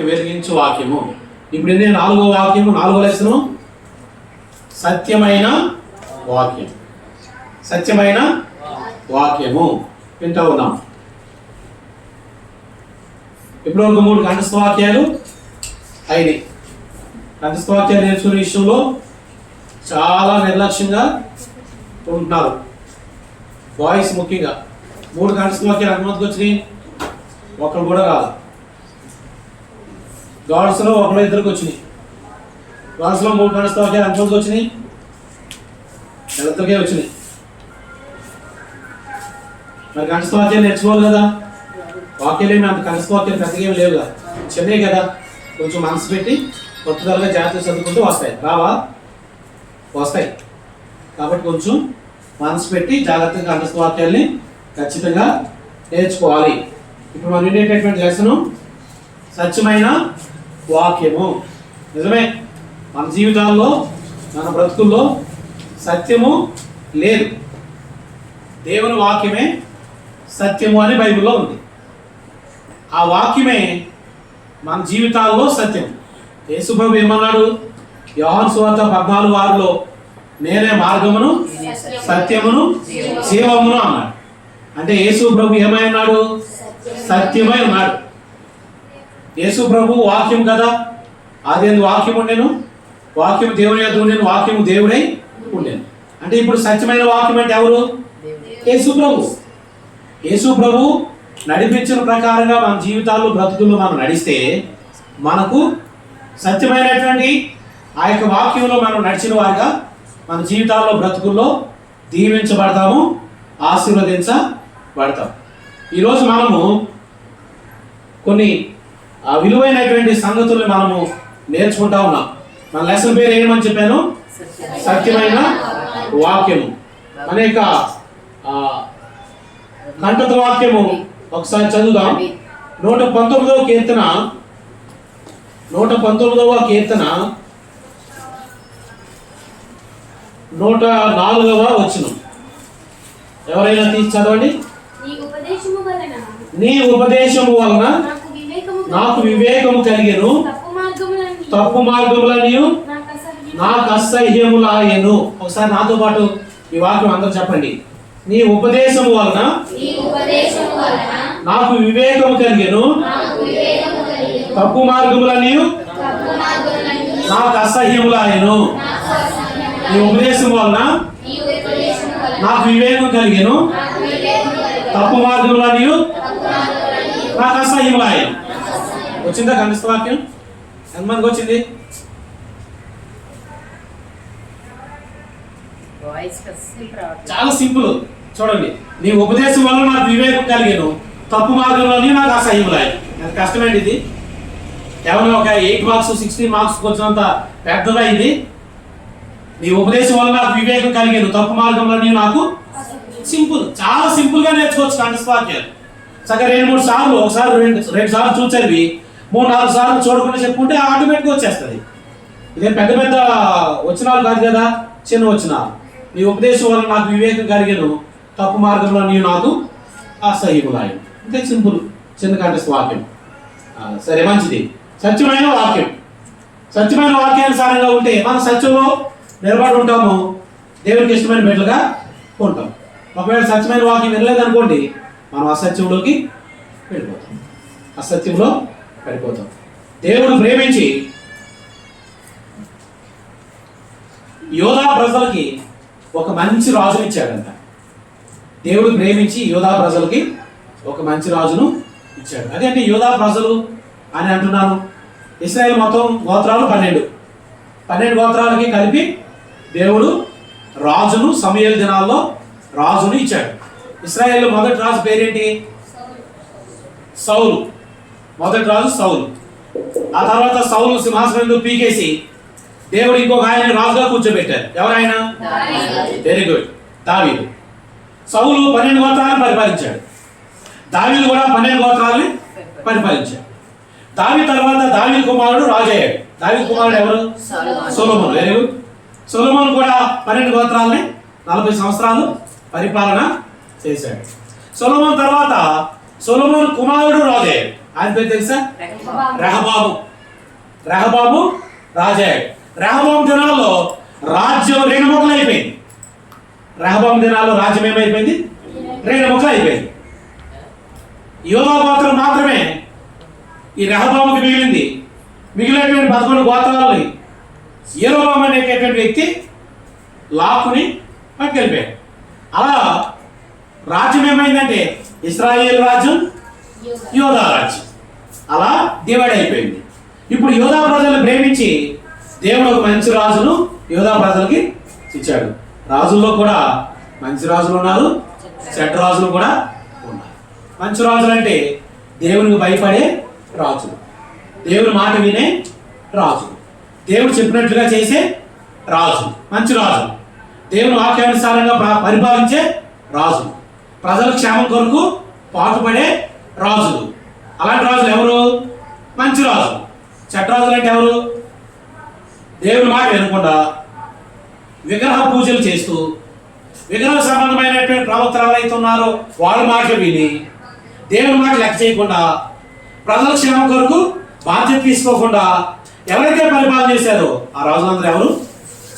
వెలిగించు వాక్యము. ఇప్పుడు ఇదే 4వ వాక్యము, 4వ లెసను సత్యమైన వాక్యం. సత్యమైన వాక్యము వింటూ ఉన్నాం. ఇప్పుడు ఒక 3 కంఠస్థ వాక్యాలు అయినాయి. కంఠస్థ వాక్యాలు నేర్చుకునే విషయంలో చాలా నిర్లక్ష్యంగా ఉంటున్నారు బాయ్స్ ముఖ్యంగా. 3 కంఠస్థ వాక్యాలు ఎంతమందికి వచ్చినాయి? ఒకరు కూడా రాదు. గాడ్స్లో ఒకరు ఇద్దరికి వచ్చినాయి. గాడ్స్లో 3 కంఠస్థ వాక్యాలు ఎంతమందికి వచ్చినాయి? ఇద్దరికే వచ్చినాయి. మరి కంఠస్థ వాక్యాలు నేర్చుకోవాలి కదా. వాక్యాలు ఏమి అంత కంఠస్థ వాక్యాలు పెద్దగా ఏమి లేవు కదా, చిన్నవి కదా. కొంచెం మనసు పెట్టి కొత్తగా జాగ్రత్తగా చదువుకుంటూ వస్తాయి. రావా? వస్తాయి. కాబట్టి కొంచెం మనసు పెట్టి జాగ్రత్తగా కంఠస్థ వాక్యాల్ని ఖచ్చితంగా నేర్చుకోవాలి. ఇప్పుడు మనం వినేటటువంటి లెసను సత్యమైన వాక్యము. నిజమే, మన జీవితాల్లో మన బ్రతుకుల్లో సత్యము లేదు. దేవుని వాక్యమే సత్యము అని బైబిల్లో ఉంది. ఆ వాక్యమే మన జీవితాల్లో సత్యం. యేసు ప్రభు ఏమన్నాడు? యోహాను సువార్త 14:6లో నేనే మార్గమును సత్యమును జీవమును అన్నాడు. అంటే యేసు ప్రభు ఏమై ఉన్నాడు? సత్యమై ఉన్నాడు. యేసు ప్రభు వాక్యం కదా. అదేందు వాక్యం ఉండేను, వాక్యం దేవుని యొద్ద ఉండేను, వాక్యము దేవుడై ఉండేను. అంటే ఇప్పుడు సత్యమైన వాక్యం అంటే ఎవరు? యేసు ప్రభు. యేసు ప్రభు నడిపించిన ప్రకారంగా మన జీవితాల్లో బ్రతుకుల్లో మనం నడిస్తే మనకు సత్యమైనటువంటి ఆ యొక్క వాక్యంలో మనం నడిచిన వారిగా మన జీవితాల్లో బ్రతుకుల్లో దీవించబడతాము, ఆశీర్వదించబడతాం. ఈరోజు మనము కొన్ని విలువైనటువంటి సంగతుల్ని మనము నేర్చుకుంటా ఉన్నాం. మన లెసన్ పేరు ఏమని చెప్పాను? సత్యమైన వాక్యము. అనేక కంఠస్థ వాక్యము ఒకసారి చదువుదాం. 119వ కీర్తన, 119వ కీర్తన 104వ వచనం. ఎవరైనా తీసి చదవండి. నీ ఉపదేశము వలన నాకు వివేకము కలిగెను, తప్పు మార్గములని నాకు అసహ్యములాయెను. ఒకసారి నాతో పాటు ఈ వాక్యం అందరూ చెప్పండి. నీ ఉపదేశము వలన నాకు వివేకము కలిగెను, తప్పు మార్గములని నాకు అసహ్యములాయెను. నీ ఉపదేశం వలన నాకు వివేకం కలిగెను, తప్పు మార్గములని నాకు అసహ్యములాయెను. వచ్చిందా కంఠస్థ వాక్యం? ఎంతమందికి వచ్చింది? చాలా సింపుల్. చూడండి, నీ ఉపదేశం వల్ల నాకు వివేకం కలిగాను, తప్పు మార్గంలోని నాకు అసహ్యములాయెను. ఎంత కష్టమైంది ఇది. కేవలం ఒక 8 మార్క్స్ 16 మార్క్స్ వచ్చినంత పెద్దదా ఇది? నీ ఉపదేశం వల్ల నాకు వివేకం కలిగాను, తప్పు మార్గంలోని నాకు. సింపుల్, చాలా సింపుల్ గా నేర్చుకోవచ్చు కంఠస్థ వాక్యాలు. చక్కగా 2-3 సార్లు, ఒకసారి 2 సార్లు చూసేవి 3-4 సార్లు చూడకుండా చెప్పుకుంటే ఆటోమేటిక్గా వచ్చేస్తుంది. ఇదే పెద్ద పెద్ద వచనాలు కాదు కదా, చిన్న వచనాలు. నీ ఉపదేశం వల్ల నాకు వివేకం కలిగాను, తప్పు మార్గంలో నీవు నాకు అసహ్యములాయెను. ఇంతే సింపుల్, చిన్న కంఠస్థ వాక్యం. సరే, మంచిది. సత్యమైన వాక్యం. సత్యమైన వాక్యానుసారంగా ఉంటే మనం సత్యంలో నిలబడి ఉంటాము, దేవునికి ఇష్టమైన బిడ్డలుగా ఉంటాం. ఒకవేళ సత్యమైన వాక్యం వినలేదనుకోండి, మనం అసత్యంలోకి వెళ్ళిపోతాం, అసత్యంలో పడిపోతాం. దేవుడు ప్రేమించి యోధా ప్రజలకి ఒక మంచి రాజుని ఇచ్చాడంట. దేవుడు ప్రేమించి యోధా ప్రజలకి ఒక మంచి రాజును ఇచ్చాడు. అదేంటి యోధా ప్రజలు అని అంటున్నాను? ఇశ్రాయేలు మొత్తం గోత్రాలు 12 గోత్రాలకి కలిపి దేవుడు రాజును సమూయేలు దినాల్లో రాజును ఇచ్చాడు. ఇశ్రాయేలు మొదటి రాజు పేరేంటి? సౌలు. మొదటి రాజు సౌలు. ఆ తర్వాత సౌలు సింహాసనం పీకేసి దేవుడు ఇంకొక ఆయన రాజుగా కూర్చోబెట్టారు. ఎవరైనా? వెరీ గుడ్, దావీదు. సౌలు 12 గోత్రాలను పరిపాలించాడు. దావీదు కూడా 12 గోత్రాలని పరిపాలించాడు. దావీదు తర్వాత దావీదు కుమారుడు రాజు అయ్యాడు. దావీదు కుమారుడు ఎవరు? సొలొమోను. Very good. సొలొమోను కూడా 12 గోత్రాలని 40 సంవత్సరాలు పరిపాలన చేశాడు. సొలొమోను తర్వాత సొలొమోను కుమారుడు రాజు అయ్యాడు. ఆయన పేరు తెలుసా? రెహబాము. రెహబాము రాజాడు. రెహబాము దినాల్లో రాజ్యం 2 ముక్కలు అయిపోయింది. రెహబాము దినాల్లో రాజ్యం ఏమైపోయింది? 2 ముక్కలు అయిపోయింది. యోధా గోత్రం మాత్రమే ఈ రెహబాముకి మిగిలింది. మిగిలినటువంటి 11 గోత్రాలని యెరోబాము అనేటటువంటి వ్యక్తి లాక్కుని పట్టుకెళ్ళిపోయాడు. అలా రాజ్యం ఏమైందంటే ఇశ్రాయేలు రాజ్యం, యోధా రాజ్యం అలా డివైడ్ అయిపోయింది. ఇప్పుడు యోధా ప్రజలను ప్రేమించి దేవుడు ఒక మంచి రాజును యోధా ప్రజలకి ఇచ్చాడు. రాజుల్లో కూడా మంచి రాజులు ఉన్నారు, చెడ్డ రాజులు కూడా ఉన్నారు. మంచి రాజులు అంటే దేవునికి భయపడే రాజులు, దేవుని మాట వినే రాజులు, దేవుడు చెప్పినట్లుగా చేసే రాజులు మంచి రాజులు, దేవుని వాక్యానుసారంగా పరిపాలించే రాజులు, ప్రజల క్షేమం కొరకు పాటుపడే రాజులు. అలాంటి రాజులు ఎవరు? మంచి రాజులు. చెడ్డ రాజులు అంటే ఎవరు? దేవుని మాట వినకుండా విగ్రహ పూజలు చేస్తూ విగ్రహ సంబంధమైనటువంటి ప్రవక్తలు ఎవరైతే ఉన్నారో వాళ్ళ మాటలు విని దేవుని మాట లెక్క చేయకుండా ప్రజల క్షేమం కొరకు బాధ్యత తీసుకోకుండా ఎవరైతే పరిపాలన చేశారో ఆ రాజులందరూ ఎవరు?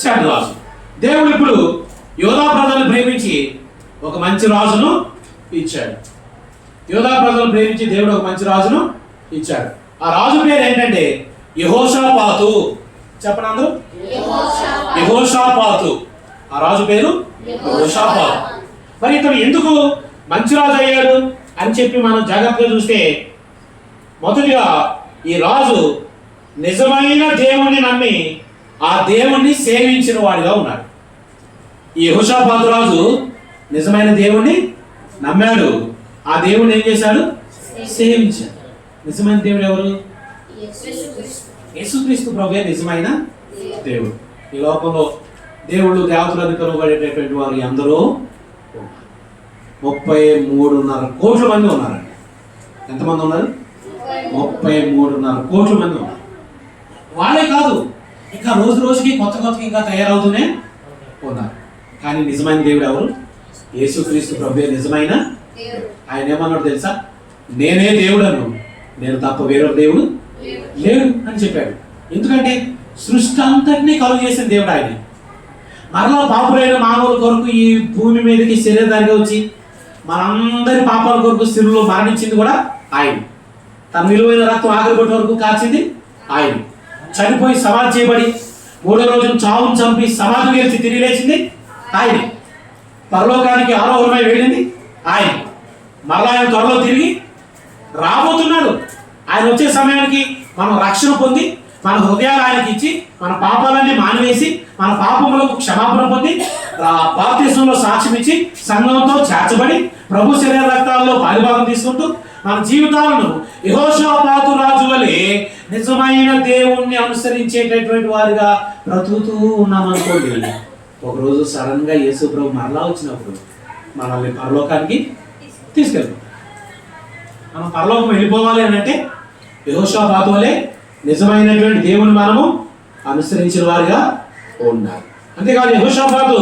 చెడ్డ రాజు. దేవుడు ఇప్పుడు యోధా ప్రజలను ప్రేమించి ఒక మంచి రాజును ఇచ్చాడు. యోధా ప్రజలను ప్రేమించి దేవుడు ఒక మంచి రాజును ఇచ్చాడు. ఆ రాజు పేరు ఏంటంటే యెహోషాపాతు. చెప్పండి అందరూ, యెహోషాపాతు. ఆ రాజు పేరు యెహోషాపాతు. మరి ఇతను ఎందుకు మంచి రాజు అయ్యాడు అని చెప్పి మనం జాగ్రత్తగా చూస్తే, మొదటిగా ఈ రాజు నిజమైన దేవుణ్ణి నమ్మి ఆ దేవుణ్ణి సేవించిన వాడిగా ఉన్నాడు. ఈ యెహోషాపాతు రాజు నిజమైన దేవుణ్ణి నమ్మాడు, ఆ దేవుణ్ణి ఏం చేశాడు? సేవించాడు. నిజమైన దేవుడు ఎవరు? యేసుక్రీస్తు ప్రభువే నిజమైన దేవుడు. ఈ లోకంలో దేవుళ్ళు దేవతలను కనుగొనేటటువంటి వారు ఎందరో ఉన్నారు. 33.5 కోట్ల మంది ఉన్నారండి. ఎంతమంది ఉన్నారు? 33.5 కోట్ల మంది ఉన్నారు. వాళ్ళే కాదు, ఇంకా రోజు రోజుకి కొత్త ఇంకా తయారవుతూనే ఉన్నారు. కానీ నిజమైన దేవుడు ఎవరు? యేసుక్రీస్తు ప్రభువే నిజమైన. ఆయన ఏమన్నాడు తెలుసా? నేనే దేవుడను, నేను తప్ప వేరొక దేవుడు లేడు అని చెప్పాడు. ఎందుకంటే సృష్టి అంతటినీ కలుగు చేసిన దేవుడు ఆయన. మరలా పాపులైన మానవుల కొరకు ఈ భూమి మీదకి శరీరధారిగా వచ్చి మనందరి పాపాల కొరకు శిలువలో మరణించింది కూడా ఆయన. తన విలువైన రక్తం ఆఖరి కొట్టే వరకు కాచింది ఆయన. చనిపోయి సమాధి చేయబడి 3వ రోజున చావును చంపి సమాధి గెలిచి తిరిగి లేచింది ఆయన. పరలోకానికి ఆరోహణమై వెళ్ళింది ఆయన. మరలా ఆయన త్వరలో తిరిగి రాబోతున్నాడు. ఆయన వచ్చే సమయానికి మనం రక్షణ పొంది మన హృదయాలు ఆయనకి ఇచ్చి మన పాపాలన్నీ మానివేసి మన పాపములకు క్షమాపణ పొంది బాప్తిస్మంలో సాక్ష్యం ఇచ్చి సంఘంతో చేర్చబడి ప్రభు శరీర రక్తాల్లో పాలుభాగం తీసుకుంటూ మన జీవితాలను యెహోషాపాతు రాజు వలె నిజమైన దేవుణ్ణి అనుసరించేటటువంటి వారిగా బ్రతుకుతూ ఉన్నామనుకోండి. ఒకరోజు సడన్ గా యేసు ప్రభు మరలా వచ్చినప్పుడు మనల్ని పరలోకానికి తీసుకెళ్తాం. మనం పరలోకం వెళ్ళిపోవాలి అని అంటే యెహోషాపాతు వలె నిజమైనటువంటి దేవుని మనము అనుసరించిన వారిగా ఉండాలి. అంతేకాదు యెహోషాపాతు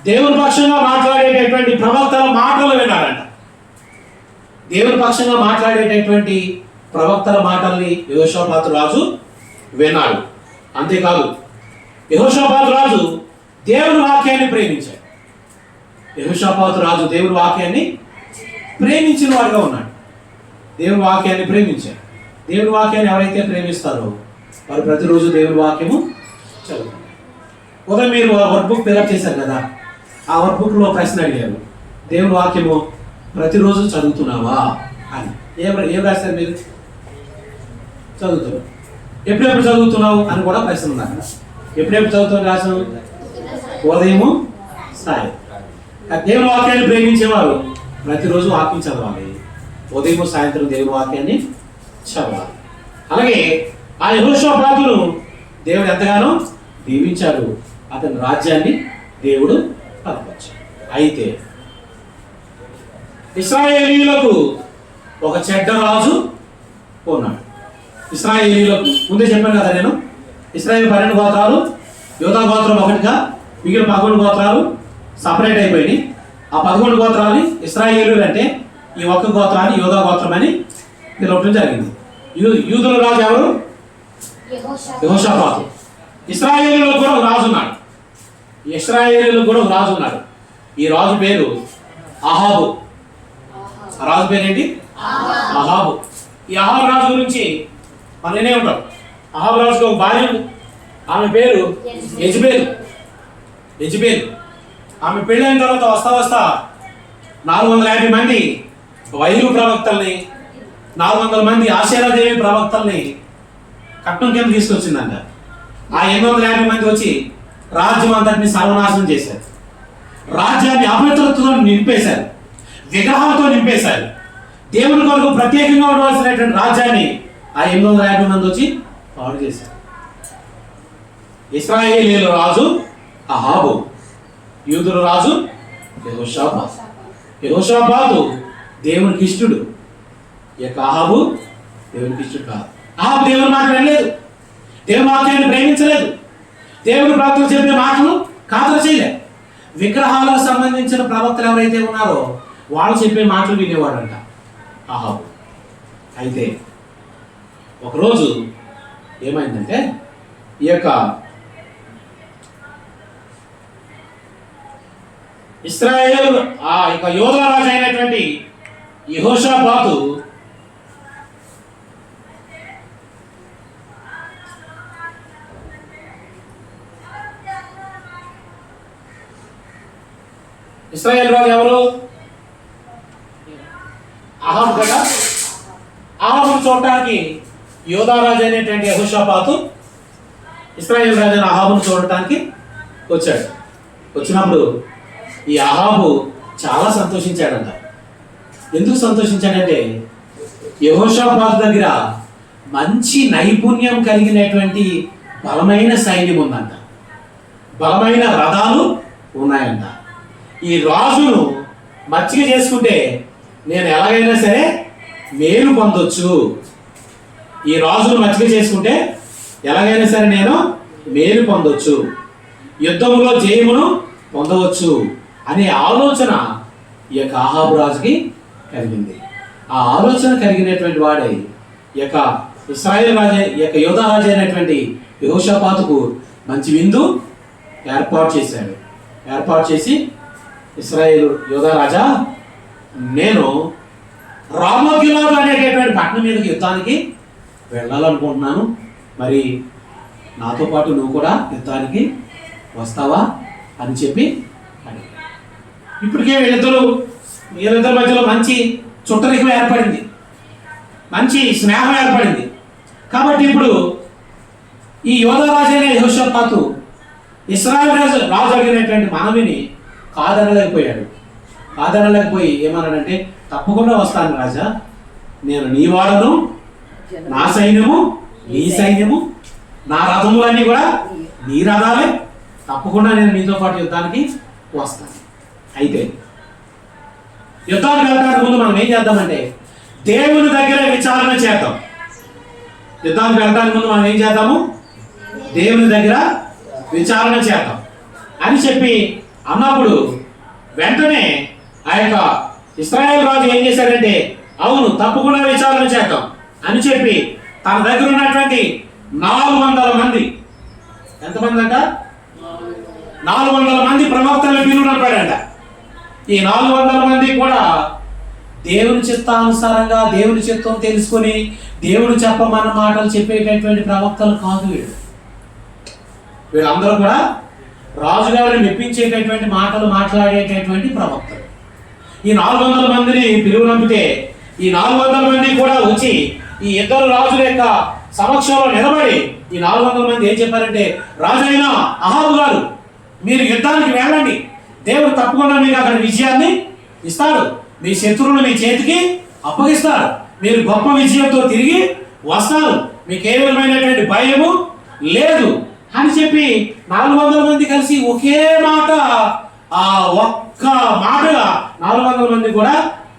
దేవుని పక్షంగా మాట్లాడేటటువంటి ప్రవక్తల మాటలు వినాలంట. దేవుని పక్షంగా మాట్లాడేటటువంటి ప్రవక్తల మాటల్ని యెహోషాపాతు రాజు వినాడు. అంతేకాదు యెహోషాపాతు రాజు దేవుని వాక్యాన్ని ప్రేమించాడు. యెహోషాపాతు రాజు దేవుని వాక్యాన్ని ప్రేమించిన వాడిగా ఉన్నాడు. దేవుని వాక్యాన్ని ప్రేమించాడు. దేవుని వాక్యాన్ని ఎవరైతే ప్రేమిస్తారో వారు ప్రతిరోజు దేవుని వాక్యము చదువుతారు. ఉదయం మీరు వర్క్ బుక్ ఫిల్అప్ చేశారు కదా, ఆ వర్క్ బుక్లో ప్రశ్న అడిగారు, దేవుని వాక్యము ప్రతిరోజు చదువుతున్నావా అని. ఏం రాశారు మీరు? చదువుతున్నావు. ఎప్పుడెప్పుడు చదువుతున్నావు అని కూడా ప్రశ్న ఉన్నారు. ఎప్పుడెప్పుడు చదువుతావు రాశాను? ఉదయము సాయం. దేవుని వాక్యాన్ని ప్రేమించేవారు ప్రతిరోజు వాక్యం చదవాలి. ఉదయం సాయంత్రం దేవుని వాక్యాన్ని చదవాలి. అలాగే ఆ యెహోషాపాతును దేవుడు ఎంతగానో దీవించాడు. అతని రాజ్యాన్ని దేవుడు బలపరిచాడు. అయితే ఇశ్రాయేలీయులకు ఒక చెడ్డ రాజు ఉన్నాడు. ఇశ్రాయేలీయులకు ముందే చెప్పాను కదా నేను, ఇశ్రాయేలు 12 గోత్రాలు, యోధా గోత్రం ఒకటిగా మిగిలిన 11 గోత్రాలు సపరేట్ అయిపోయినాయి. ఆ 11 గోత్రాలని ఇశ్రాయేలీయులు అంటే ఈ ఒక్క గోత్రాన్ని యోధా గోత్రం అని గెలవటం జరిగింది. యూదుల రాజు ఎవరు? యెహోషాపాతు. ఇశ్రాయేలులో కూడా ఒక రాజు ఉన్నాడు. ఇశ్రాయేలులో కూడా ఒక రాజు ఉన్నాడు. ఈ రాజు పేరు అహాబు. ఆ రాజు పేరేంటి? అహాబు. ఈ అహాబు రాజు గురించి మనం వినే ఉంటాం. అహాబు రాజుకి ఒక భార్య ఉంది. ఆమె పేరు యెజబేలు. ఆమె పెళ్ళైన తర్వాత వస్తా 450 మంది వైరు ప్రవక్తల్ని, 400 మంది ఆశేరాదేవి ప్రవక్తల్ని కట్నం కింద తీసుకొచ్చిందంట. ఆ 850 మంది వచ్చి రాజ్యం అంతటిని సర్వనాశనం చేశారు. రాజ్యాన్ని అపవిత్రతతో నింపేశారు, విగ్రహాలతో నింపేశారు. దేవుని కొరకు ప్రత్యేకంగా ఉండవలసినటువంటి రాజ్యాన్ని ఆ 850 మంది వచ్చి పాడు చేశారు. ఇశ్రాయేలీయుల రాజు అహాబు, యూదుల రాజు యెహోషాపాతు దేవునికి ఇష్టడు. ఈ యొక్క అహాబు దేవునికి ఇష్టడు కాదు. అహాబు దేవుని మాట వినలేదు, దేవుని వాక్యాన్ని ప్రేమించలేదు, దేవుని ప్రవక్తలు చెప్పిన మాటలు ఖాతరు చేయలేదు. విగ్రహాలకు సంబంధించిన ప్రవక్తలు ఎవరైతే ఉన్నారో వాళ్ళు చెప్పే మాటలు వినేవాడంట అహాబు. అయితే ఒకరోజు ఏమైందంటే ఈ యొక్క ఇశ్రాయేలు ఆ యొక్క యోధా రాజు అయినటువంటి యెహోషాపాతు ఇశ్రాయేల్ రాజు ఎవరు? అహాబు కదా. అహాబును చూడటానికి యోధా రాజు అయినటువంటి యెహోషాపాతు ఇశ్రాయేల్ రాజు అయిన అహాబును చూడటానికి వచ్చాడు. వచ్చినప్పుడు ఈ అహాబు చాలా సంతోషించాడంట. ఎందుకు సంతోషించాడంటే యెహోషాపాతు దగ్గర మంచి నైపుణ్యం కలిగినటువంటి బలమైన సైన్యం ఉందంట, బలమైన రథాలు ఉన్నాయంట. ఈ రాజును మచ్చిక చేసుకుంటే నేను ఎలాగైనా సరే మేలు పొందొచ్చు, ఈ రాజును మచ్చిక చేసుకుంటే ఎలాగైనా సరే నేను మేలు పొందొచ్చు, యుద్ధంలో జయమును పొందవచ్చు అనే ఆలోచన ఈ యొక్క అహాబు రాజుకి కలిగింది. ఆ ఆలోచన కలిగినటువంటి వాడే ఈ యొక్క ఇశ్రాయేల్ రాజు, ఈ యొక్క యోధా రాజు అయినటువంటి యెహోషాపాతుకు మంచి విందు ఏర్పాటు చేశాడు. ఏర్పాటు చేసి ఇశ్రాయేలు యోధా రాజా, నేను రామోగిలాదు అనేటటువంటి పట్టణం మీదకి యుద్ధానికి వెళ్ళాలనుకుంటున్నాను, మరి నాతో పాటు నువ్వు కూడా యుద్ధానికి వస్తావా అని చెప్పి అడిగాడు. ఇప్పటికే వీళ్ళిద్దరి మధ్యలో మంచి చుట్టరికం ఏర్పడింది, మంచి స్నేహం ఏర్పడింది. కాబట్టి ఇప్పుడు ఈ యోధా రాజు అయిన యెహోషాపాతు ఇశ్రాయేల్ రాజు అడిగినటువంటి మనవిని కాదనలేకపోయి ఏమన్నాడంటే, తప్పకుండా వస్తాను రాజా, నేను నీ వాడను, నా సైన్యము నీ సైన్యము, నా రథములన్నీ కూడా నీ రథాలే, తప్పకుండా నేను నీతో పాటు యుద్ధానికి వస్తాను. అయితే యుద్ధానికి వెళ్ళడానికి ముందు మనం ఏం చేద్దామంటే దేవుని దగ్గర విచారణ చేద్దాం. యుద్ధానికి వెళ్ళడానికి ముందు మనం ఏం చేద్దాము? దేవుని దగ్గర విచారణ చేద్దాం అని చెప్పి అన్నప్పుడు వెంటనే ఆ యొక్క ఇశ్రాయేల్ రాజు ఏం చేశాడంటే, అవును తప్పకుండా విచారణ చేద్దాం అని చెప్పి తన దగ్గర ఉన్నటువంటి 400 మంది, ఎంతమంది అంట? 400 మంది ప్రవక్తలను పిలువనంపాడంట. ఈ 400 మంది కూడా దేవుని చిత్తానుసారంగా దేవుని చిత్తం తెలుసుకొని దేవుడు చెప్పమన్న మాటలు చెప్పేటటువంటి ప్రవక్తలు కాదు వీళ్ళందరూ కూడా రాజుగారిని మెప్పించేటటువంటి మాటలు మాట్లాడేటటువంటి ప్రవక్తలు. ఈ 400 మందిని పిలువనంపితే ఈ 400 మంది కూడా వచ్చి ఈ ఇద్దరు రాజుల యొక్క సమక్షంలో నిలబడి ఈ 400 మంది ఏం చెప్పారంటే, రాజైన అహాబు గారు, మీరు యుద్ధానికి వెళ్ళండి, దేవుడు తప్పకుండా మీకు అక్కడ విజయాన్ని ఇస్తాడు, మీ శత్రువులు మీ చేతికి అప్పగిస్తాడు, మీరు గొప్ప విజయంతో తిరిగి వస్తారు, మీకు ఏ విధమైనటువంటి భయము లేదు అని చెప్పి 400 మంది కలిసి ఒకే మాట, ఆ ఒక్క మాటగా 400 మంది కూడా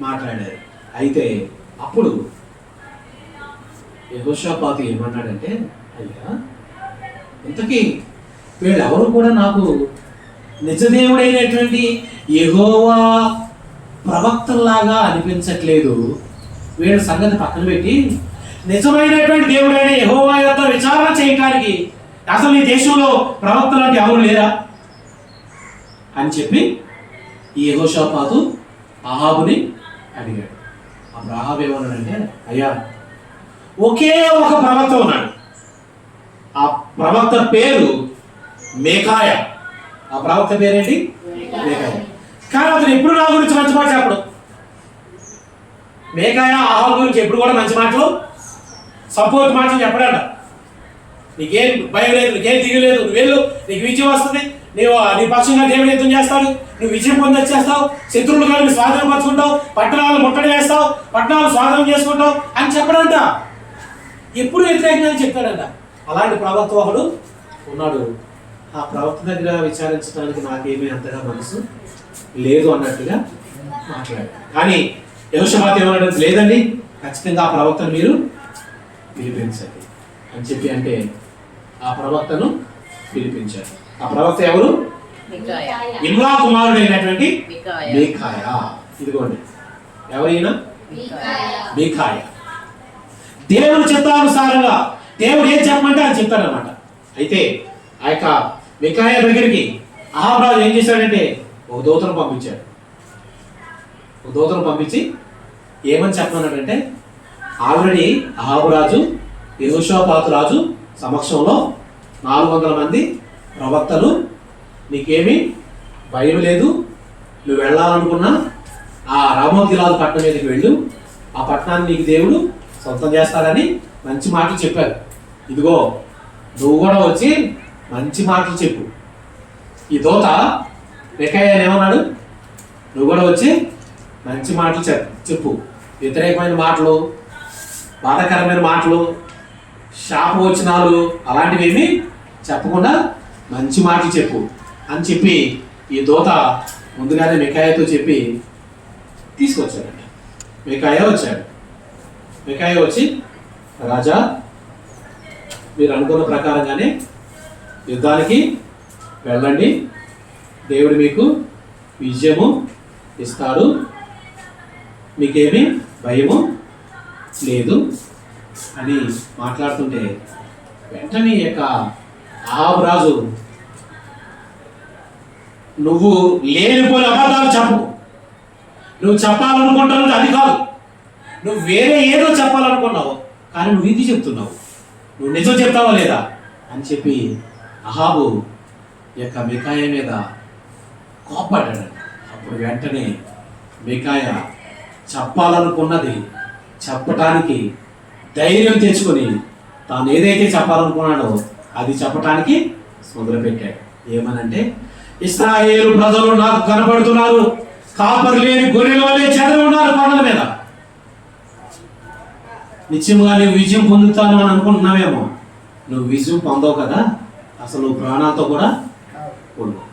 మాట్లాడారు. అయితే అప్పుడు యెహోషాపాతు ఏమన్నాడంటే, అయ్యా ఇంతకీ వీళ్ళెవరు కూడా నాకు నిజదేవుడైనటువంటి యెహోవా ప్రవక్తల్లాగా అనిపించట్లేదు, వీడి సంగతి పక్కన పెట్టి నిజమైనటువంటి దేవుడైన యెహోవా యొద్ద విచారణ చేయడానికి అసలు ఈ దేశంలో ప్రవక్తలు అంటే ఎవరు లేరా అని చెప్పి ఈ యెహోషాపాతు అహాబుని అడిగాడు. అప్పుడు అహాబు ఏమన్నాడంటే, అయ్యా ఒకే ఒక ప్రవక్త ఉన్నాడు, ఆ ప్రవక్త పేరు మీకాయా. ఆ ప్రవక్త పేరేంటి? మీకాయా. కానీ అతను ఎప్పుడు నా గురించి మంచి మాట చెప్పడు. మీకాయా అహాబు గురించి ఎప్పుడు కూడా మంచి మాటలు, సపోర్ట్ మాటలు చెప్పడాట. నీకేం భయం లేదు, నీకేం దిగులేదు, నువ్వు వెళ్ళు, నీకు విజయం వస్తుంది, నీ పక్షంగా దేవుడు యుద్ధం చేస్తాడు, నువ్వు విజయం పొందొచ్చేస్తావు, శత్రువులు కలిపి స్వాధీనపరచుకుంటావు, పట్టణాలు ముట్టడి వేస్తావు, పట్టణాలు స్వాధీనం చేసుకుంటావు అని చెప్పడంట. ఎప్పుడు వ్యతిరేకంగా చెప్తాడంట. అలాంటి ప్రవక్త ఒకడు ఉన్నాడు. ఆ ప్రవక్త దగ్గర విచారించడానికి నాకేమీ అంతగా మనసు లేదు అన్నట్టుగా మాట్లాడాడు. కానీ యెహోషాపాతు ఏమన్నాడు, లేదండి ఖచ్చితంగా ఆ ప్రవక్తను మీరు పిలిపించండి అని చెప్పి అంటే ఆ ప్రవక్తను పిలిపించారు. ఆ ప్రవక్త ఎవరు? ఇమ్లా కుమారుడైనటువంటి మీకాయా. ఇదిగోండి ఎవరైనా మీకాయా. దేవుని చిత్తానుసారంగా దేవుడు ఏం చెప్పమంటే అని చెప్తాడనమాట. అయితే ఆ యొక్క మీకాయా దగ్గరికి అహాబు రాజు ఏం చేశాడంటే ఒక దూతను పంపించాడు. ఒక దూతను పంపించి ఏమని చెప్పమన్నాడంటే, ఆల్రెడీ అహాబు రాజు యెహోషాపాతు రాజు సమక్షంలో 400 మంది ప్రవక్తలు, నీకేమీ భయం లేదు, నువ్వు వెళ్ళాలనుకున్నా ఆ రామోత్ గిలాదు పట్టణం మీదకి వెళ్ళు, ఆ పట్టణాన్ని నీకు దేవుడు సొంతం చేస్తాడని మంచి మాటలు చెప్పారు. ఇదిగో నువ్వు కూడా వచ్చి మంచి మాటలు చెప్పు. ఈ దూత మీకాయా ఏమన్నాడు, నువ్వు కూడా వచ్చి మంచి మాటలు చెప్పు. వ్యతిరేకమైన మాటలు, బాధాకరమైన మాటలు, శాపవచనాలు అలాంటివి ఏమీ చెప్పకుండా మంచి మాటలు చెప్పు అని చెప్పి ఈ దూత ముందుగానే మీకాయాతో చెప్పి తీసుకొచ్చాడంట. మీకాయా వచ్చాడు. మీకాయా వచ్చి, రాజా మీరు అనుకున్న ప్రకారంగానే యుద్ధానికి వెళ్ళండి, దేవుడు మీకు విజయము ఇస్తాడు, మీకేమీ భయము లేదు అని మాట్లాడుతుంటే వెంటనే యొక్క అహాబు రాజు, నువ్వు లేనిపోయిన అబద్ధాలు చెప్పు, నువ్వు చెప్పాలనుకుంటున్నది అది కాదు, నువ్వు వేరే ఏదో చెప్పాలనుకున్నావు కానీ నువ్వు ఇది చెప్తున్నావు, నువ్వు నిజం చెప్తావా లేదా అని చెప్పి అహాబు యొక్క మీకాయా మీద కోపడ్డాడు. అప్పుడు వెంటనే మీకాయా చెప్పాలనుకున్నది చెప్పటానికి ధైర్యం తెచ్చుకొని తాను ఏదైతే చెప్పాలనుకున్నాడో అది చెప్పటానికి మొదలుపెట్టాడు. ఏమనంటే, ఇశ్రాయేలు ప్రజలు నాకు కనబడుతున్నారు, కాపరి లేని గొర్రెల వలె చెదరి ఉన్నారు కొండల మీద. నిత్యముగా నువ్వు విజయం పొందుతాను అని అనుకుంటున్నావేమో, నువ్వు విజయం పొందవు కదా, అసలు నువ్వు ప్రాణాలతో కూడా ఉండవు,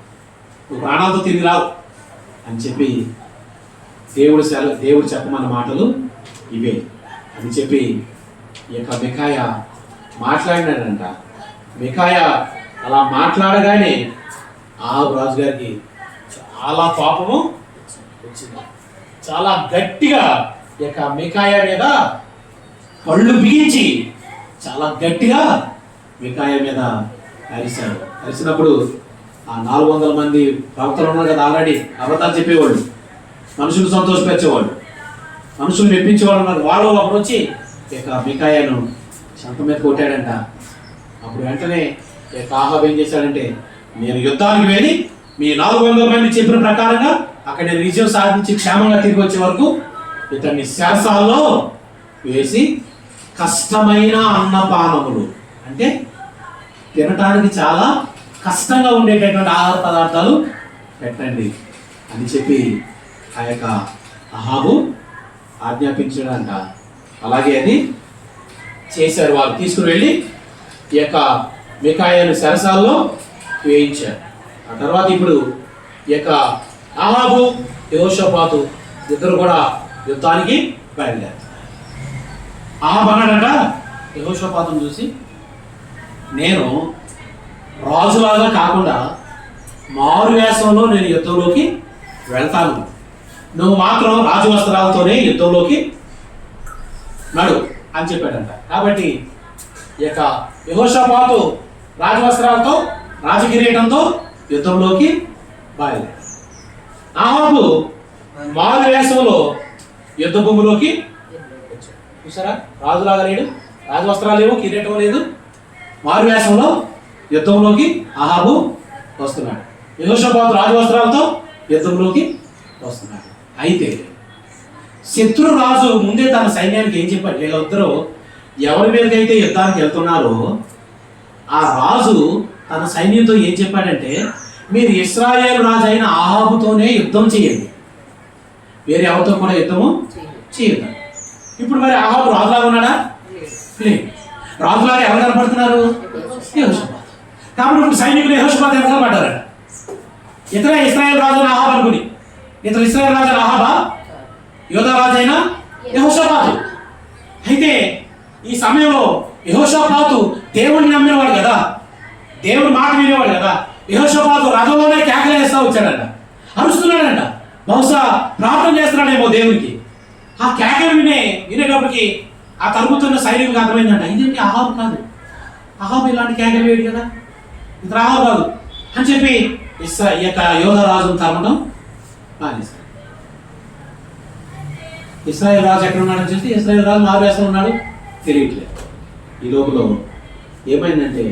నువ్వు ప్రాణాలతో తిరిగి రావు అని చెప్పి దేవుడు చెప్పమన్న మాటలు ఇవే అని చెప్పి ఈ యొక్క మీకాయా మాట్లాడినాడంట. మీకాయా అలా మాట్లాడగానే అహాబు రాజు గారికి చాలా కోపము వచ్చింది. చాలా గట్టిగా ఈ యొక్క మీకాయా మీద పళ్ళు బిగించి చాలా గట్టిగా మీకాయా మీద అరిశాడు. అరిసినప్పుడు ఆ 400 మంది ప్రవక్తలు ఉన్నారు కదా, ఆల్రెడీ అబద్ధాలు చెప్పేవాళ్ళు, మనుషులు సంతోషపరిచేవాళ్ళు, మనుషులు మెప్పించేవాళ్ళు ఉన్నారు. వాళ్ళు అప్పుడు వచ్చి ఇక మీకాయాను శంఖ మీద కొట్టాడంట. అప్పుడు వెంటనే అహాబు ఏం చేశాడంటే, నేను యుద్ధానికి వెళ్ళి మీ 400 మంది చెప్పిన ప్రకారంగా అక్కడ నేను విజయం సాధించి క్షేమంగా తిరిగి వచ్చే వరకు ఇతన్ని శాసనాల్లో వేసి కష్టమైన అన్నపానములు, అంటే తినటానికి చాలా కష్టంగా ఉండేటటువంటి ఆహార పదార్థాలు పెట్టండి అని చెప్పి ఆ యొక్క అహాబు ఆజ్ఞాపించాడంట. అలాగే అది చేశారు. వాళ్ళు తీసుకుని వెళ్ళి ఈ యొక్క మీకాయాను సరసాల్లో వేయించారు. ఆ తర్వాత ఇప్పుడు ఈ యొక్క అహాబు యెహోషాపాతు ఇద్దరు కూడా యుద్ధానికి బయలుదేరారు. అహాబు అన్నాడట యెహోషాపాతును చూసి, నేను రాజులాగా కాకుండా మారు వేషంలో నేను యుద్ధంలోకి వెళ్తాను, నువ్వు మాత్రం రాజు వస్త్రాలతోనే యుద్ధంలోకి నడు అని చెప్పాడంట. కాబట్టి ఈ యొక్క యెహోషాపాతు రాజవస్త్రాలతో రాజకిరీటంతో యుద్ధంలోకి బయలుదేరాడు. అహాబు మారు వేషంలో యుద్ధ భూమిలోకి వచ్చాడు. చూసారా, రాజులాగా లేడు, రాజవస్త్రాలు లేవు, కిరీటం లేదు, మారు వేషంలో యుద్ధంలోకి అహాబు వస్తున్నాడు. యెహోషాపాతు రాజవస్త్రాలతో యుద్ధంలోకి వస్తున్నాడు. అయితే శత్రు రాజు ముందే తన సైన్యానికి ఏం చెప్పాడు? వీళ్ళిద్దరూ ఎవరి మీదకైతే యుద్ధానికి వెళ్తున్నారో ఆ రాజు తన సైన్యంతో ఏం చెప్పాడంటే, మీరు ఇశ్రాయేలు రాజు అయిన అహాబుతోనే యుద్ధం చేయండి, వేరే ఎవరితో కూడా యుద్ధము చేయదు. ఇప్పుడు మరి అహాబు రాజులాగా ఉన్నాడా? లేదు. రాజులాగా ఎవరు కనపడుతున్నారు? యెహోషాపాతు. కాబట్టి ఇప్పుడు సైనికులు యెహోషాపాతు ఎంత పడ్డారట? ఇతరే ఇశ్రాయేల్ రాజు అయిన అహాబు అనుకుని, ఇతరు ఇశ్రాయేల్ రాజు అయిన అహాబా? యోధా రాజు అయిన యెహోషాపాతు. అయితే ఈ సమయంలో యెహోషాపాతు దేవుడిని నమ్మినవాడు కదా, దేవుడి మాట వినేవాడు కదా. యెహోషాపాతు రథంలోనే కేకలేస్తా వచ్చాడంట, అరుస్తున్నాడంట. బహుశా ప్రార్థన చేస్తున్నాడేమో దేవునికి. ఆ కేకలు వినేటప్పటికి ఆ తరుగుతున్న సైనికులకు అర్థమైందంట, ఇదేంటి అహాబు కాదు, అహాబు ఇలాంటి కేకలు వేయడు కదా, ఇతర అహాబు కాదు అని చెప్పి ఈ యొక్క యోధా రాజును తరమడం మానేశాడు. ఇశ్రాయేల్ రాజు ఎక్కడ ఉన్నాడని చూస్తే ఇశ్రాయేల్ రాజు మారువేషంలో ఉన్నాడు, తెలియట్లేదు. ఈ లోపల ఏమైందంటే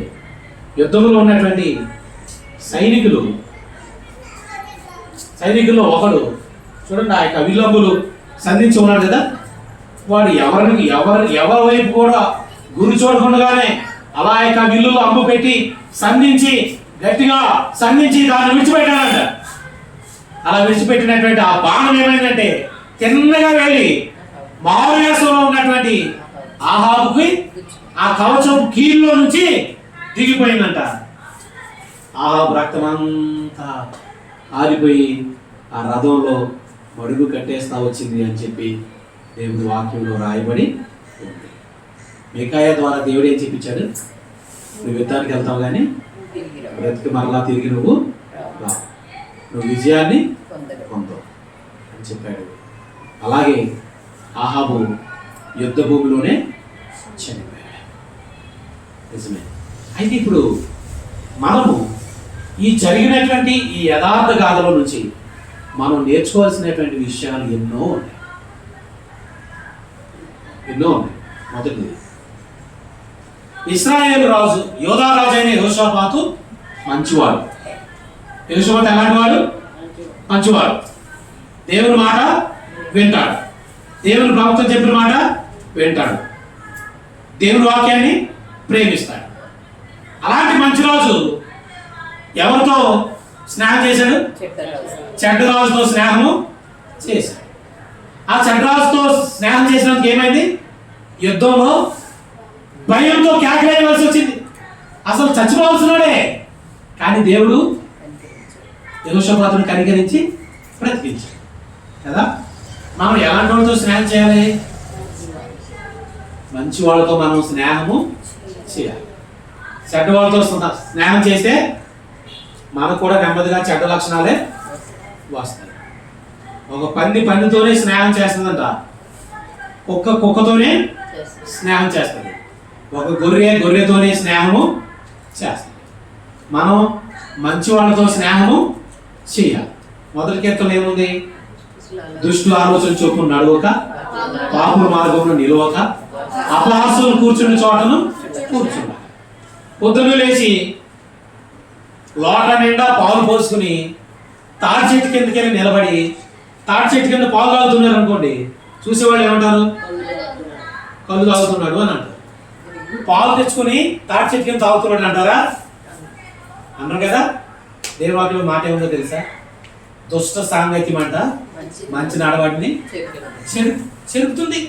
యుద్ధంలో ఉన్నటువంటి సైనికుల్లో ఒకడు చూడండి, ఆ యొక్క విల్లంబులు సంధించి ఉన్నాడు కదా, వాడు ఎవరి వైపు కూడా గురి చూడకుండానే అలా యొక్క విల్లులు అంబు పెట్టి సంధించి గట్టిగా సంధించి దాన్ని విడిచిపెట్టాడంట. అలా విడిచిపెట్టినటువంటి ఆ బాణం ఏమైందంటే తిన్నగా వెళ్ళి మారువేషంలో ఉన్నటువంటి అహాబుకి ఆ కవచం కీల్లో నుంచి దిగిపోయిందంట. అహాబు రక్తమంతా ఆరిపోయి ఆ రథంలో మడుగు కట్టేస్తా వచ్చింది అని చెప్పి దేవుడి వాక్యంలో రాయబడి ఉంది. మీకాయా ద్వారా దేవుడు ఏం చెప్పించాడు? నువ్వు యుద్ధానికి వెళ్తావు కానీ బ్రతికి మరలా తిరిగి నువ్వు విజయాన్ని పొందవు అని చెప్పాడు. అలాగే అహాబు యుద్ధ భూమిలోనే చనిపోయాడు. నిజమే. అయితే ఇప్పుడు మనము ఈ జరిగినటువంటి ఈ యథార్థ గాథల నుంచి మనం నేర్చుకోవాల్సినటువంటి విషయాలు ఎన్నో ఉన్నాయి. మొదటిది, ఇశ్రాయేలు రాజు యోధా రాజు అయిన యెహోషాపాతు మంచివాడు. యెహోషాపాతు ఎలాంటి వాడు? మంచివాడు. దేవుని మాట వింటాడు, దేవుని ప్రభుత్వం చెప్పిన మాట వింటాడు, దేవుని వాక్యాన్ని ప్రేమిస్తాడు. అలాంటి మంచి రాజు ఎవరితో స్నేహం చేశాడు? చెడ్డ రాజుతో స్నేహము చేశాడు. ఆ చెడ్డ రాజుతో స్నేహం చేసినందుకు ఏమైంది? యుద్ధంలో భయంతో కేకలేయవలసి వచ్చింది. అసలు చచ్చిపోవలసినాడే, కానీ దేవుడు యెహోషాపాతును కనికరించి బ్రతికించాడు కదా. మనం ఎలాంటి వాళ్ళతో స్నేహం చేయాలి? మంచి వాళ్ళతో మనం స్నేహము చేయాలి. చెడ్డ వాళ్ళతో స్నేహం చేస్తే మనకు కూడా నెమ్మదిగా చెడ్డ లక్షణాలే వస్తాయి. ఒక పందితోనే స్నేహం చేస్తుందంట, కుక్కతోనే స్నేహం చేస్తుంది, ఒక గొర్రెతోనే స్నేహము చేస్తుంది. మనం మంచి వాళ్ళతో స్నేహము చేయాలి. మొదటి కీర్తనలో ఏముంది? దుష్టుల ఆలోచన చొప్పున నడవక, పాపుల మార్గంలో నిలవక, అపహాసులు కూర్చున్న చోటను కూర్చుండాలి. పొద్దున్న లేచి లోట నిండా పాలు పోసుకుని తాడి చెట్టు కిందకి వెళ్ళి నిలబడి తాడి చెట్టు కింద పాలు తాగుతున్నారు అనుకోండి, చూసేవాళ్ళు ఏమంటారు? కళ్ళు తాగుతున్నాడు అని అంటారు. పాలు తెచ్చుకొని తాడి చెట్టు కింద తాగుతున్నాడు అంటారా? అన్నారు కదా. దేవాక్యం మాట ఏముందో తెలుసా? దుష్ట సాంగత్యం అంట మంచి నడవడిని చెరుపుతుంది.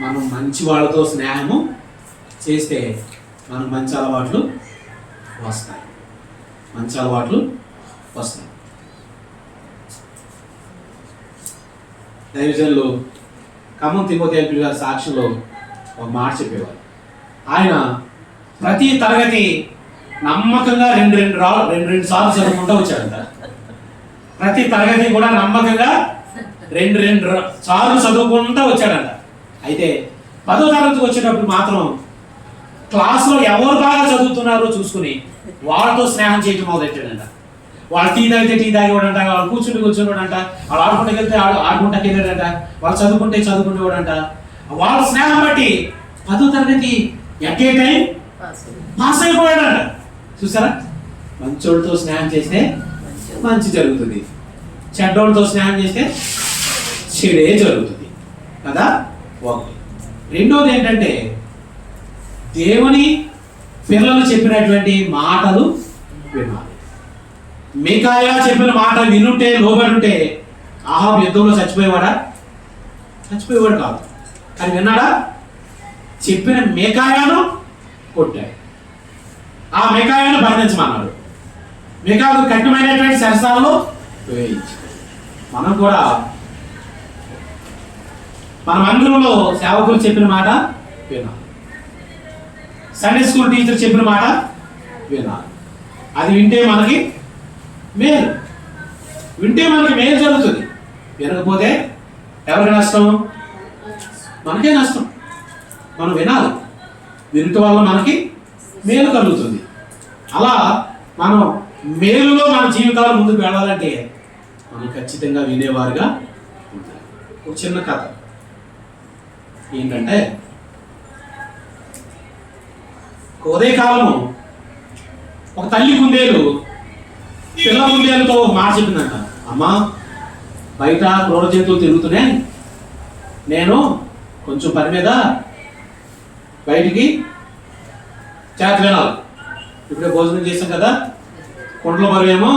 మనం మంచి వాళ్ళతో స్నేహము చేస్తే మనకు మంచి అలవాట్లు వస్తాయి. దైవజనులు ఖమ్మం తిమోతి గారి సాక్షిలో ఒక మాట చెప్పేవారు. ఆయన ప్రతి తరగతి నమ్మకంగా రెండు సార్లు చదువుకుంటూ వచ్చాడంట. ప్రతి తరగతి కూడా నమ్మకంగా రెండు సార్లు చదువుకుంటూ వచ్చాడంట. అయితే 10వ తరగతికి వచ్చేటప్పుడు మాత్రం క్లాస్లో ఎవరు బాగా చదువుతున్నారో చూసుకుని వాళ్ళతో స్నేహం చేయటం మొదలెట్టాడంట. వాళ్ళు టీ తాగితే టీ తాగేవాడంట, వాళ్ళు కూర్చునేవాడంట, వాళ్ళు ఆడుకుంటే వెళ్తే ఆడుకుంటాకి వెళ్ళాడంట, వాళ్ళు చదువుకుంటే చదువుకునేవాడంట. వాళ్ళ స్నేహం బట్టి 10వ తరగతి ఎట్ ఏ టైం పాస్ అయిపోయాడంట. చూసారా, మంచోడితో స్నేహం చేస్తే మంచి జరుగుతుంది, చెడ్డోడితో స్నేహం చేస్తే చెడే జరుగుతుంది కదా. ఒకటి. రెండోది ఏంటంటే దేవుని పిల్లలు చెప్పినటువంటి మాటలు వినాలి. మీకాయా చెప్పిన మాట వినుంటే లోబడి ఉంటే ఆహాబు యుద్ధంలో చచ్చిపోయేవాడా? చచ్చిపోయేవాడు కాదు. కానీ విన్నాడా? చెప్పిన మీకాయాను కొట్టాడు, ఆ మీకాయాను బంధించమన్నాడు, మీకాకు కఠినమైనటువంటి సరసాలలో వేయించాడు. మనం కూడా మన మందిరంలో సేవకులు చెప్పిన మాట వినాలి, సండే స్కూల్ టీచర్ చెప్పిన మాట వినాలి. అది వింటే మనకి మేలు, వింటే మనకి మేలు జరుగుతుంది. వినకపోతే ఎవరికి నష్టం? మనకే నష్టం. మనం వినాలి, వినటం వల్ల మనకి మేలు కలుగుతుంది. అలా మనం మేలులో మన జీవితాలు ముందుకు వెళ్ళాలంటే మనం ఖచ్చితంగా వినేవారుగా ఉండాలి. ఒక చిన్న కథ ఏంటంటే, ఉదయకాలము ఒక తల్లి కుందేలు పిల్ల కుందేలుతో మాట చెప్పిందంట. అమ్మా, బయట క్రూర జంతువులు తిరుగుతున్నాయి, నేను కొంచెం పని మీద బయటికి చేత వినాలి. ఇప్పుడే భోజనం చేసాం కదా, కుండల బరువేమో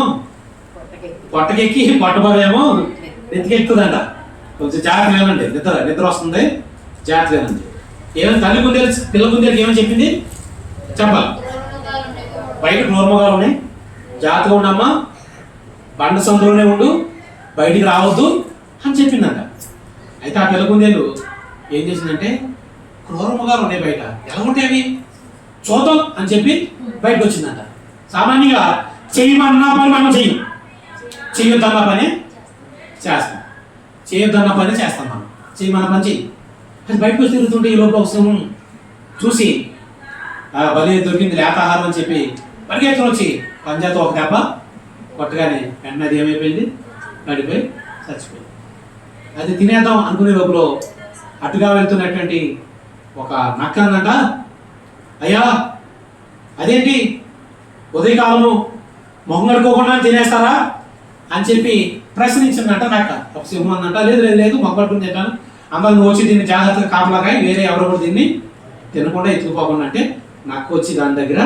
పొట్టకెక్కి పొట్ట బరువేమో నెత్తికెక్కుతుందంట. కొంచెం జాగ్రత్త వినండి, నిద్ర వస్తుంది, జాగ్రత్త వినండి. ఏమైనా తల్లి కుందేలు పిల్ల కుందేలుకి ఏమని చెప్పింది చెప్పాలి. బయట క్రూరమృగాలు ఉన్నాయి, జాగ్రత్తగా ఉండమ్మా, బండ సందులోనే ఉండు, బయటికి రావద్దు అని చెప్పిందంట. అయితే ఆ పిల్ల కుందేలు ఏం చేసిందంటే, క్రూరమృగాలు ఉన్నాయి బయట, ఎలా ఉంటాయి అవి చూద్దాం అని చెప్పి బయటకు వచ్చిందంట. సామాన్యంగా చేయమన్న పని మనం చేయొద్దన్న పని చేస్తాం, చేయొద్దన్న పని చేస్తాం మనం, చేయమన్న పని చెయ్యి. అది బయటకు వచ్చి తిరుగుతుంటే ఈ లోపల వస్తాము చూసి బలి దొరికింది లేత ఆహారం అని చెప్పి పరిగెత్తుని వచ్చి పంజాతో ఒక దెబ్బ కొట్టగానే వెంటనే అది ఏమైపోయింది, నడిపోయి చచ్చిపోయింది. అది తినేద్దాం అనుకునే లోపల అటుగా వెళ్తున్నటువంటి ఒక నక్క అన్నట, అయ్యా అదేంటి ఉదయకాలము మొహం కడుక్కోకుండా తినేస్తారా అని చెప్పి ప్రశ్నించిందంట నక్క. ఒక సింహం అన్నట, లేదు లేదు లేదు మొహం కడుకుని తింటాను, అందరూ నువ్వు వచ్చి దీన్ని జాగ్రత్తగా కాపలాగా వేరే ఎవరో కూడా దీన్ని తినకుండా ఎత్తుకుపోకుండా అంటే నక్క వచ్చి దాని దగ్గర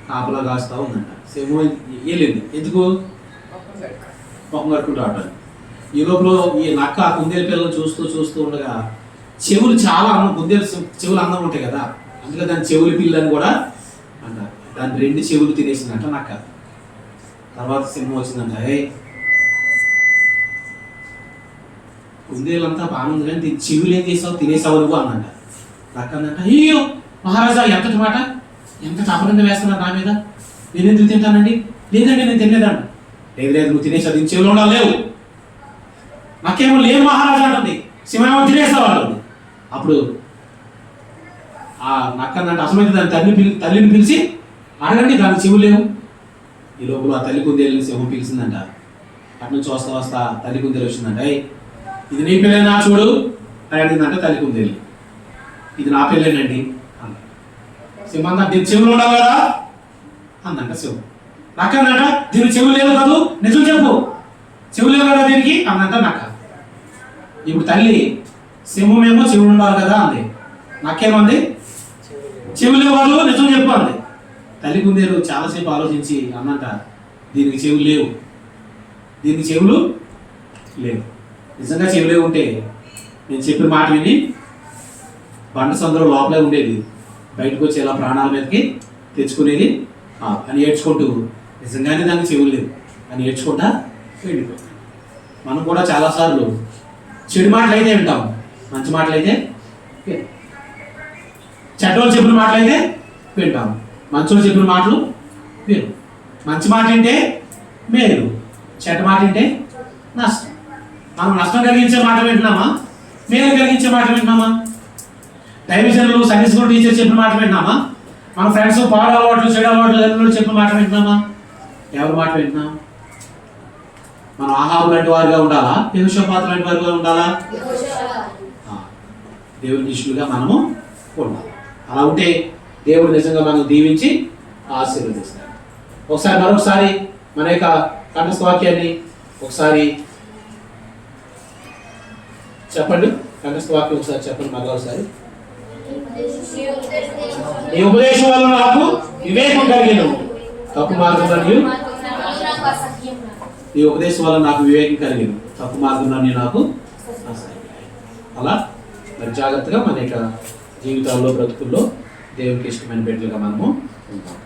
కాపలా కాస్తా ఉందంట. సింహం వెళ్ళింది, ఎందుకు మొహం కడుకుంటూ ఆడాలి. ఈ లోపల ఈ నక్క ఆ కుందేలు పిల్లలు చూస్తూ ఉండగా చెవులు చాలా కుందేలు చెవులు అందం ఉంటాయి కదా, అందుకే దాని చెవులు పిల్ల అని కూడా అంటారు. దాని 2 చెవులు తినేసిందంట నక్క. తర్వాత సింహం వచ్చిందంట, కుందేలంతా బాగానే ఉంది కానీ దీని చెవులు ఏం చేసావు, తినేసావు నువ్వు అన్నంట. నక్క అందంట, అయ్యో మహారాజా ఎంతటి మాట, ఎంత అపనందం వేస్తున్నారు నా మీద, నేను ఎందుకు తింటానండి? లేదండి నేను తినలేదంట. లేదు లేదు నువ్వు తినేసావు, దీని చెవులు ఉండాలి లేవు. నాకేమో లేదు మహారాజా అంటుంది, సింహేమో తినేసావు అంటుంది. అప్పుడు ఆ నక్కనంటే అసమైతే దాని తల్లిని పిలిచి అడగండి, దాని చెవులు లేవు. ఈ లోపల ఆ తల్లి కుందేలుని సింహం పిలిచిందంట. అటు నుంచి వస్తా తల్లి కుందేలు వచ్చిందంట. ఇది నీ పిల్లేనా చూడు అని అడిగిందంట తల్లి కుందేలు. ఇది నా పిల్లేనండి అన్న. సింహం దీని చెవులు ఉండాలి కదా అందంట సింహం. నక్క అన్నట, దీని చెవులు లేవు కాదు, నిజం చెప్పు, చెవులు లేవు కదా దీనికి అందంట నక్క. ఇప్పుడు తల్లి సింహం ఏమో చెవులు ఉండాలి కదా అంది, నక్కేమంది చెవులు లేవు కాదు నిజం చెప్పు అంది. తల్లి కుందేలు చాలాసేపు ఆలోచించి అన్నంట, దీనికి చెవులు లేవు, దీనికి చెవులు లేవు. నిజంగా చెవులే ఉంటే నేను చెప్పిన మాట విని బండ సందులో లోపలే ఉండేది, బయటకు వచ్చి ఎలా ప్రాణాల మీదకి తెచ్చుకునేది అని ఏడ్చుకుంటూ, నిజంగానే దానికి చెవులు లేవు అని ఏడ్చుకుంటా వెళ్ళిపోయింది. మనం కూడా చాలాసార్లు చెడు మాటలు అయితే వింటాం, మంచి మాటలు అయితే చెడ్డోళ్ళు చెప్పిన మాటలు అయితే వింటాం, మంచోళ్ళు చెప్పిన మాటలు విను. మంచి మాట వింటే మేలు, చెడ్డ మాట వింటే నష్టం. మనం నష్టం కలిగించే మాట వింటున్నామా, మేలు కలిగించే మాట వింటున్నామా? దైవజనులు సండే స్కూల్ టీచర్ చెప్పిన మాట వింటున్నామా? మన ఫ్రెండ్స్ పాడు అలవాట్లు చెడు అలవాట్లు చెప్పిన మాట వింటున్నామా? ఎవరి మాట వింటున్నాం? మనం ఆహారం లాంటి వారిగా ఉండాలా, యెహోషాపాతు లాంటి వారిగా ఉండాలా? దేవుని శిష్యులుగా మనము ఉండాలి. అలా ఉంటే దేవుడు నిజంగా మనం దీవించి ఆశీర్వదిస్తాడు. మరొకసారి మన యొక్క కంఠస్థ వాక్యాన్ని ఒకసారి చెప్పండి. కంఠస్థ వాక్యం ఒకసారి చెప్పండి మరొకసారి. ఈ ఉపదేశం వల్ల నాకు వివేకం కలిగెను, తప్పు మార్గంలో ఈ ఉపదేశం వల్ల నాకు వివేకం కలిగెను, తప్పు మార్గంలో నాకు అలా మరి జాగ్రత్తగా మన యొక్క జీవితాల్లో బ్రతుకుల్లో దేవునికి ఇష్టమైన బిడ్డలుగా మనము ఉంటాం.